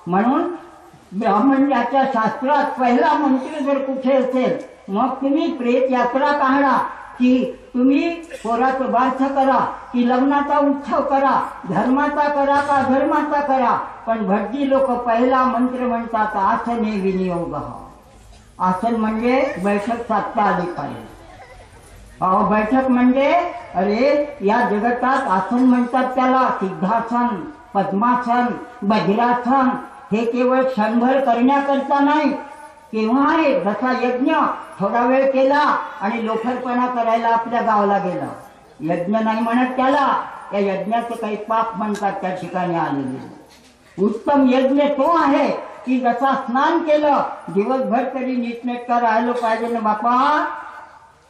म्हणून ब्राह्मणाच्या शास्त्रात पहिला मंत्र जर कुठे असेल, मग तुम्ही प्रेत यात्रा काढा, की तुम्ही पोराचं बारसं करा, की लग्नाचा उत्सव करा, धर्माचा करा का धर्माचा करा, पण भटजी लोक पहिला मंत्र म्हणतात आसने विनियोग. आसन म्हणजे बैठक साधता आली पाहिजे. बैठक म्हणजे अरे या जगतात आसन म्हणतात त्याला. सिद्धासन, पद्मासन, वज्रासन हे केवळ क्षणभर करण्याकरता नाही. केव्हा आहे जसा यज्ञ थोडा वेळ केला आणि लोफरपणा करायला आपल्या गावाला गेला, यज्ञ नाही म्हणत त्याला. त्या यज्ञाचं काही पाप म्हणतात त्या ठिकाणी आलेले. उत्तम यज्ञ तो आहे की जसा स्नान केलं दिवसभर तरी नीटनेटका राहिलो पाहिजे ना बापा.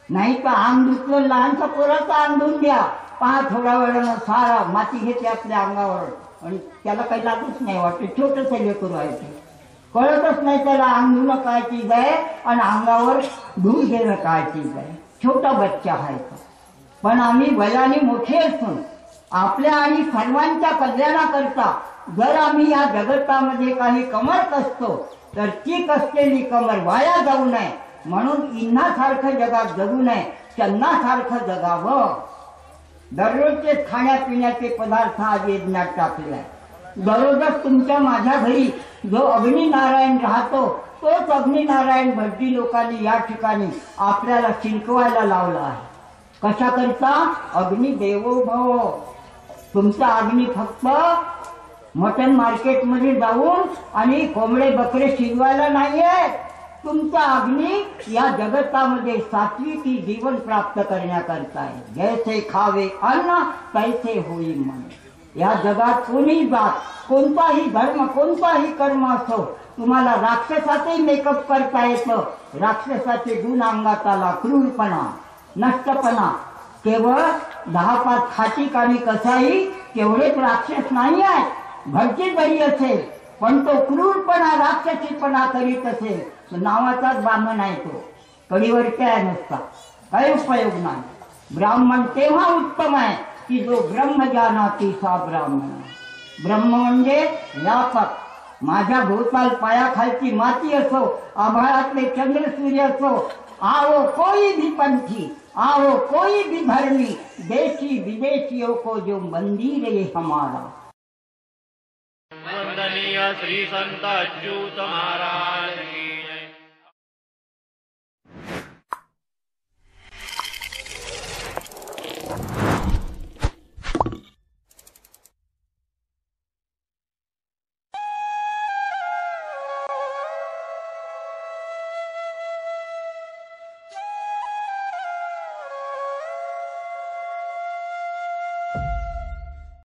नाही तर अंग धुतलं, लहानसा पोराचा अंग धुवून द्या, पहा थोड्या वेळानं सारा माती घेते आपल्या अंगावर आणि त्याला काही लागूच नाही वाटते. छोटस लेकरू आहे ते, कळतच नाही त्याला अंग धुणं काय चीज आहे आणि अंगावर धुवून घेणं काय चीज आहे. छोटा बच्चा आहे तो. पण आम्ही वयाने मोठे असून आपल्या आणि सर्वांच्या कल्याणाकरता जर आम्ही या जगतामध्ये काही कमर कसतो तर ती कसलेली कमर वाया जाऊ नये म्हणून इन्हासारखं जगात जगू नये, चन्नासारखं जगावं. दररोजचे खाण्यापिण्याचे पदार्थ आज यज्ञात टाकले आहे. दररोजच तुमच्या माझ्या घरी जो अग्निनारायण राहतो तोच अग्निनारायण भटजी लोकांनी या ठिकाणी आपल्याला शिंकवायला लावला आहे. कशाकरता? अग्नि देवो भव. तुमचा अग्नी फक्त मटन मार्केटमध्ये जाऊन आणि कोंबडे बकरे शिजवायला नाहीये. तुमचा अग्नी या जगतामध्ये सात्विकी जीवन प्राप्त करण्याकरता आहे. जैसे खावे अन्न तैसे होई मन. या जगात कोणी जात, कोणताही धर्म, कोणताही कर्म असो, तुम्हाला राक्षसाचे मेकअप करता येतं. राक्षसाचे गुण अंगात आला, क्रूरपणा, नष्टपणा. केवळ 10-5 खाटीक आणि कसाई तेवढेच राक्षस नाही आहे. भटजी जरी असेल पण तो क्रूरपणा, राक्षसीपणा करीत असेल तर नावाचाच ब्राह्मण आहे तो. कडीवर काय नसता, काही उपयोग नाही. ब्राह्मण तेव्हा उत्तम आहे की जो ब्रह्म जानाती सा ब्राह्मण. ब्रह्म म्हणजे व्यापक. माझ्या भोवताल पायाखालची माती असो, आभाळातले चंद्र सूर्य असो, आओ कोई भी पंथी, आओ कोई भी धर्मी, देशी विदेशियों को जो मंदिर ये हमारा. वंदनीय श्री संत अच्युत महाराज की